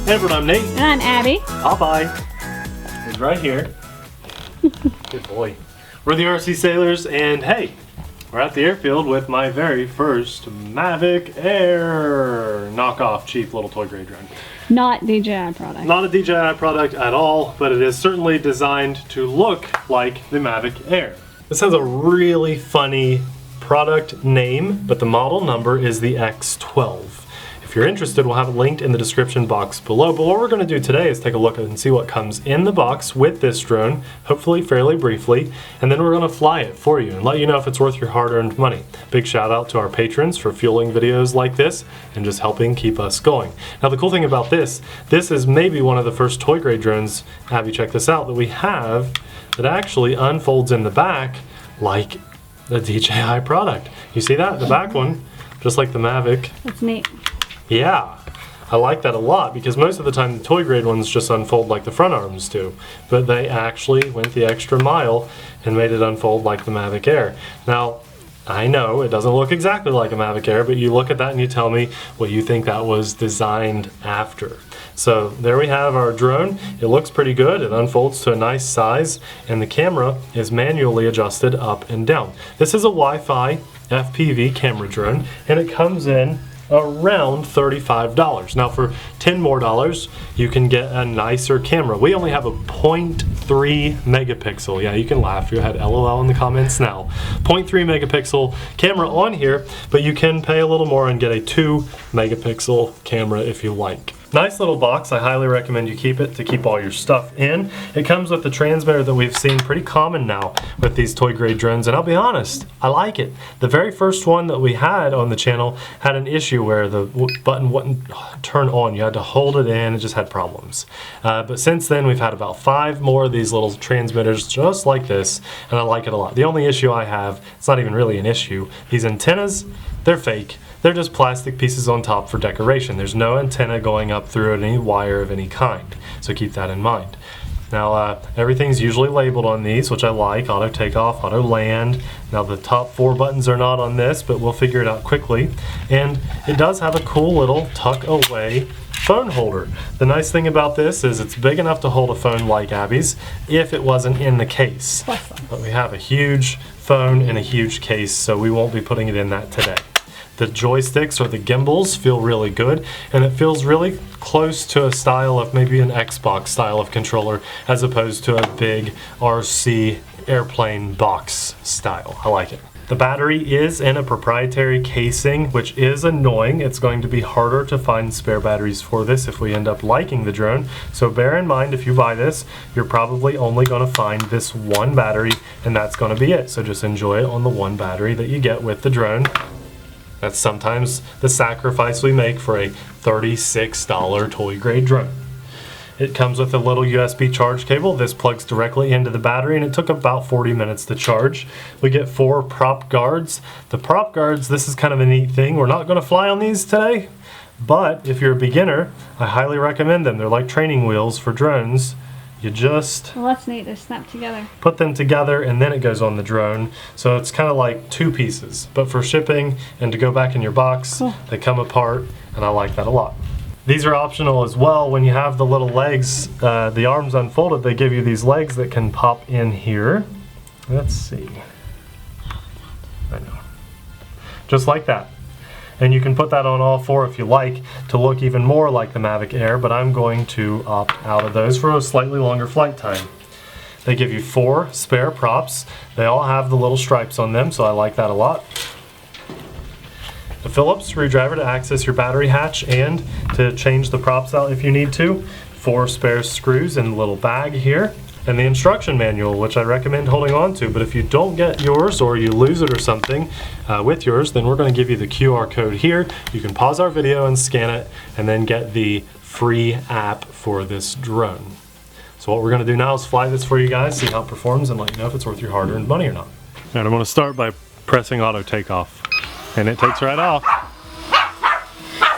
Everyone, I'm Nate. And I'm Abby. Popeye is right here. Good boy. We're the TheRcSaylors, and hey, we're at the airfield with my very first Mavic Air knockoff cheap little toy grade drone. Not DJI product. Not a DJI product at all, but it is certainly designed to look like the Mavic Air. This has a really funny product name, but the model number is the X12. If you're interested, we'll have it linked in the description box below. But what we're going to do today is take a look and see what comes in the box with this drone, hopefully fairly briefly, and then we're going to fly it for you and let you know if it's worth your hard-earned money. Big shout out to our patrons for fueling videos like this and just helping keep us going. Now the cool thing about this is maybe one of the first toy grade drones, Abby, check this out, that we have that actually unfolds in the back like the DJI product. You see that? The back one, just like the Mavic. That's neat. Yeah, I like that a lot because most of the time the toy grade ones just unfold like the front arms do, but they actually went the extra mile and made it unfold like the Mavic Air. Now, I know it doesn't look exactly like a Mavic Air, but you look at that and you tell me what you think that was designed after. So there we have our drone. It looks pretty good. It unfolds to a nice size, and the camera is manually adjusted up and down. This is a Wi-Fi FPV camera drone, and it comes in around $35. Now for $10 more, you can get a nicer camera. We only have a 0.3 megapixel. Yeah, you can laugh. You had LOL in the comments now. 0.3 megapixel camera on here, but you can pay a little more and get a 2 megapixel camera if you like. Nice little box. I highly recommend you keep it to keep all your stuff in. It comes with the transmitter that we've seen pretty common now with these toy grade drones, and I'll be honest, I like it. The very first one that we had on the channel had an issue where the button wouldn't turn on. You had to hold it in. It just had problems. But since then, we've had about 5 more of these little transmitters just like this, and I like it a lot. The only issue I have, it's not even really an issue, these antennas, they're fake. They're just plastic pieces on top for decoration. There's no antenna going up through any wire of any kind, so keep that in mind. Now everything's usually labeled on these, which I like. Auto takeoff, auto land. Now the top 4 buttons are not on this, but we'll figure it out quickly. And it does have a cool little tuck away phone holder. The nice thing about this is it's big enough to hold a phone like Abby's if it wasn't in the case. But we have a huge phone in a huge case, so we won't be putting it in that today. The joysticks or the gimbals feel really good, and it feels really close to a style of maybe an Xbox style of controller as opposed to a big RC airplane box style. I like it. The battery is in a proprietary casing, which is annoying. It's going to be harder to find spare batteries for this if we end up liking the drone. So bear in mind, if you buy this, you're probably only going to find this one battery, and that's going to be it. So just enjoy it on the one battery that you get with the drone. That's sometimes the sacrifice we make for a $36 toy grade drone. It comes with a little USB charge cable. This plugs directly into the battery, and it took about 40 minutes to charge. We get 4 prop guards. The prop guards, this is kind of a neat thing. We're not going to fly on these today, but if you're a beginner, I highly recommend them. They're like training wheels for drones. You just well, that's neat. They snap together. Put them together and then it goes on the drone. So it's kind of like 2 pieces, but for shipping and to go back in your box, cool. They come apart, and I like that a lot. These are optional as well. When you have the little legs, the arms unfolded, they give you these legs that can pop in here. Let's see. I know. Just like that. And you can put that on all 4 if you like to look even more like the Mavic Air, but I'm going to opt out of those for a slightly longer flight time. They give you 4 spare props. They all have the little stripes on them, so I like that a lot. A Phillips screwdriver to access your battery hatch and to change the props out if you need to. 4 spare screws in a little bag here. And the instruction manual, which I recommend holding on to, but if you don't get yours or you lose it or something with yours, then we're going to give you the QR code here. You can pause our video and scan it, and then get the free app for this drone. So what we're going to do now is fly this for you guys, see how it performs, and let you know if it's worth your hard-earned money or not. And I'm going to start by pressing auto takeoff, and it takes right off.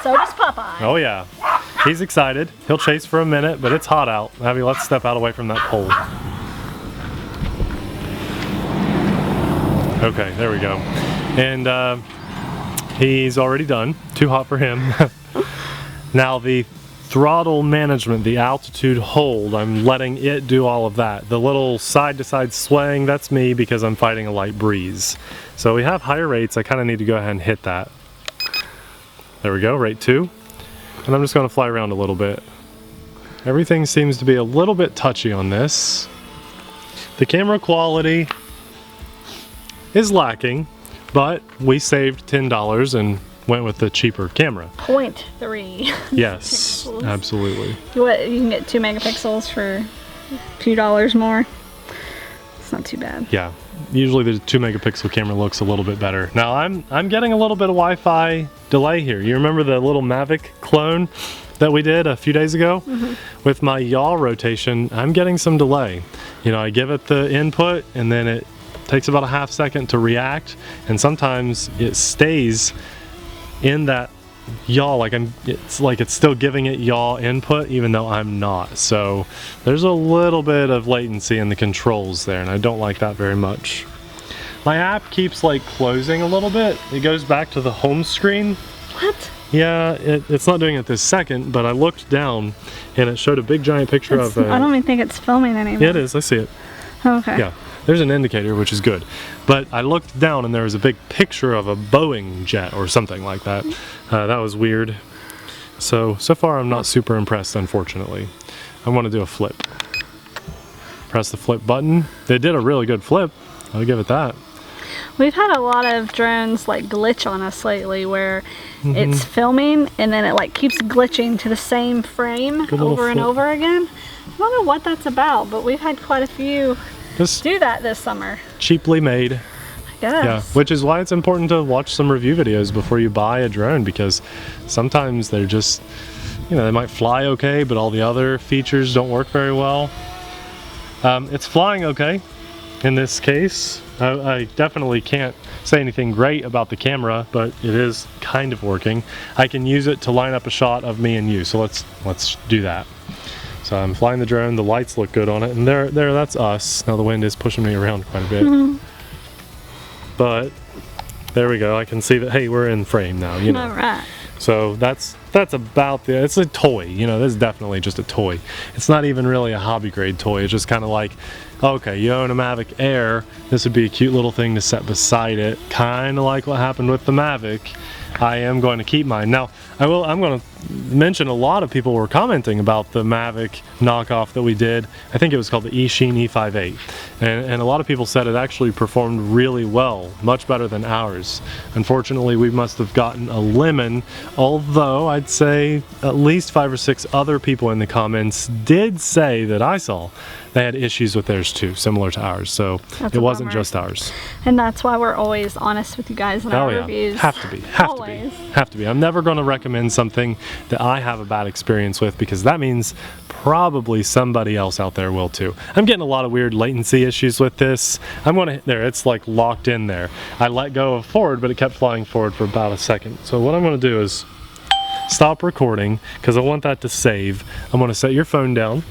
So does Popeye. Oh yeah. He's excited. He'll chase for a minute, but it's hot out. Abby, let's step out away from that pole. Okay, there we go. And he's already done. Too hot for him. Now the throttle management, the altitude hold, I'm letting it do all of that. The little side-to-side swaying, that's me because I'm fighting a light breeze. So we have higher rates. I kind of need to go ahead and hit that. There we go, rate 2. And I'm just going to fly around a little bit. Everything seems to be a little bit touchy on this. The camera quality is lacking, but we saved $10 and went with the cheaper camera. 0.3. Yes, pixels. absolutely. You can get 2 megapixels for a few dollars more. It's not too bad. Yeah, usually the 2 megapixel camera looks a little bit better. Now I'm getting a little bit of Wi-Fi delay here. You remember the little Mavic clone that we did a few days ago? With my yaw rotation, I'm getting some delay. You know, I give it the input and then it takes about a half second to react, and sometimes it stays in that yaw, it's like it's still giving it yaw input even though I'm not. So there's a little bit of latency in the controls there, and I don't like that very much. My app keeps like closing a little bit. It goes back to the home screen. What? Yeah, it's not doing it this second, but I looked down and it showed a big giant picture of I don't even think it's filming anymore. Yeah, it is. I see it. Okay. Yeah, there's an indicator, which is good. But I looked down and there was a big picture of a Boeing jet or something like that. That was weird. So far I'm not super impressed, unfortunately. I want to do a flip. Press the flip button. They did a really good flip. I'll give it that. We've had a lot of drones like glitch on us lately where it's filming and then it like keeps glitching to the same frame over and over again. I don't know what that's about, but we've had quite a few do that this summer. Cheaply made. I guess. Yeah, which is why it's important to watch some review videos before you buy a drone, because sometimes they're just, you know, they might fly okay, but all the other features don't work very well. It's flying okay in this case. I definitely can't say anything great about the camera, but it is kind of working. I can use it to line up a shot of me and you, so let's do that. So I'm flying the drone, the lights look good on it, and there, that's us. Now the wind is pushing me around quite a bit. But there we go, I can see that, hey, we're in frame now, you know. All right. So that's about it's a toy, you know, this is definitely just a toy. It's not even really a hobby grade toy. It's just kind of like, okay, you own a Mavic Air, this would be a cute little thing to set beside it, kind of like what happened with the Mavic. I am going to keep mine. Now, I'm going to mention a lot of people were commenting about the Mavic knockoff that we did. I think it was called the eSheen E58. And a lot of people said it actually performed really well, much better than ours. Unfortunately, we must have gotten a lemon, although I'd say at least 5 or 6 other people in the comments did say that I saw they had issues with theirs too, similar to ours. So it wasn't just ours. And that's why we're always honest with you guys in our reviews. Have to be. Have to be. I'm never going to recommend something that I have a bad experience with, because that means probably somebody else out there will too. I'm getting a lot of weird latency issues with this. I'm going to, there, it's like locked in there. I let go of forward, but it kept flying forward for about a second. So what I'm going to do is stop recording, because I want that to save. I'm going to set your phone down.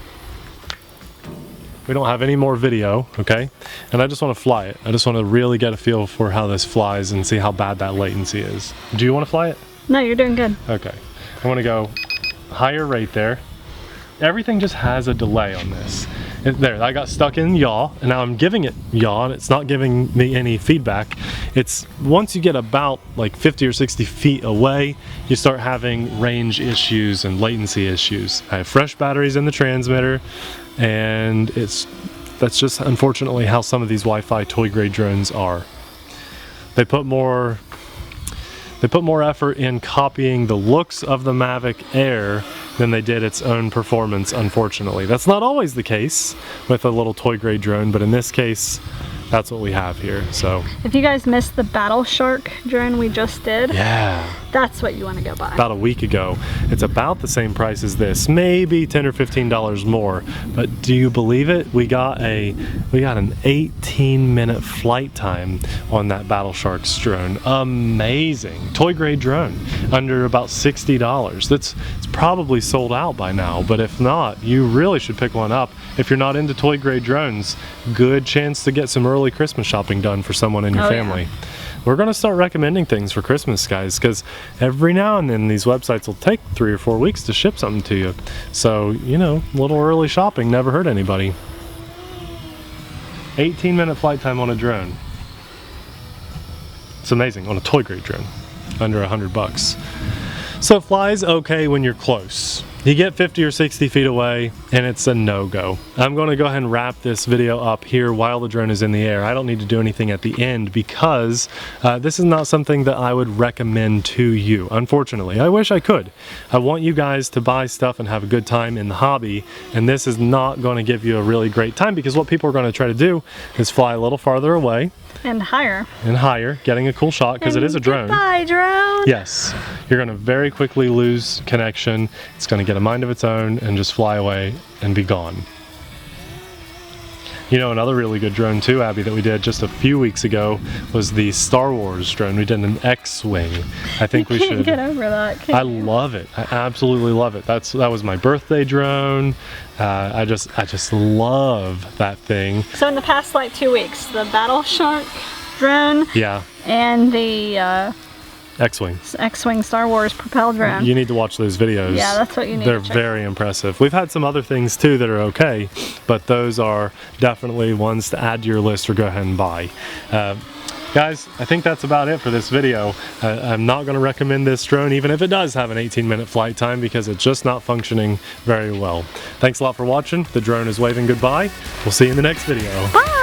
We don't have any more video, okay? And I just want to fly it. I just want to really get a feel for how this flies and see how bad that latency is. Do you want to fly it? No, you're doing good. Okay. I want to go higher rate there. Everything just has a delay on this. There, I got stuck in yaw, and now I'm giving it yaw, and it's not giving me any feedback. It's once you get about like 50 or 60 feet away, you start having range issues and latency issues. I have fresh batteries in the transmitter, and that's just unfortunately how some of these Wi-Fi toy grade drones are. They put more effort in copying the looks of the Mavic Air than they did its own performance, unfortunately. That's not always the case with a little toy grade drone, but in this case, that's what we have here. So if you guys missed the Battle Shark drone we just did, yeah, that's what you want to go buy. About a week ago. It's about the same price as this, maybe $10 or $15 more. But do you believe it? We got an 18-minute flight time on that Battle Shark's drone. Amazing. Toy grade drone under about $60. It's probably sold out by now, but if not, you really should pick one up. If you're not into toy grade drones, good chance to get some early Christmas shopping done for someone in your family. Yeah. we're going to start recommending things for Christmas, guys, because every now and then these websites will take 3 or 4 weeks to ship something to you. So, you know, a little early shopping never hurt anybody. 18-minute flight time on a drone. It's amazing, on a toy grade drone, under $100. So it flies okay when you're close. You get 50 or 60 feet away and it's a no-go. I'm going to go ahead and wrap this video up here while the drone is in the air. I don't need to do anything at the end because this is not something that I would recommend to you, unfortunately. I wish I could. I want you guys to buy stuff and have a good time in the hobby, and this is not going to give you a really great time because what people are going to try to do is fly a little farther away. And higher. And higher, getting a cool shot because it is a drone. Goodbye, drone. Yes. You're going to very quickly lose connection. It's going to get a mind of its own and just fly away and be gone. You know, another really good drone too, Abby, that we did just a few weeks ago was the Star Wars drone. We did an X-Wing. I think we should get over that. I love it. I absolutely love it. That was my birthday drone. I just love that thing. So in the past like 2 weeks, the Battle Shark drone, yeah, and the X-Wing Star Wars propel drone. You need to watch those videos. Yeah, that's what you need. They're very impressive. We've had some other things too that are okay, but those are definitely ones to add to your list or go ahead and buy. Guys, I think that's about it for this video. I'm not going to recommend this drone even if it does have an 18-minute flight time because it's just not functioning very well. Thanks a lot for watching. The drone is waving goodbye. We'll see you in the next video. Bye!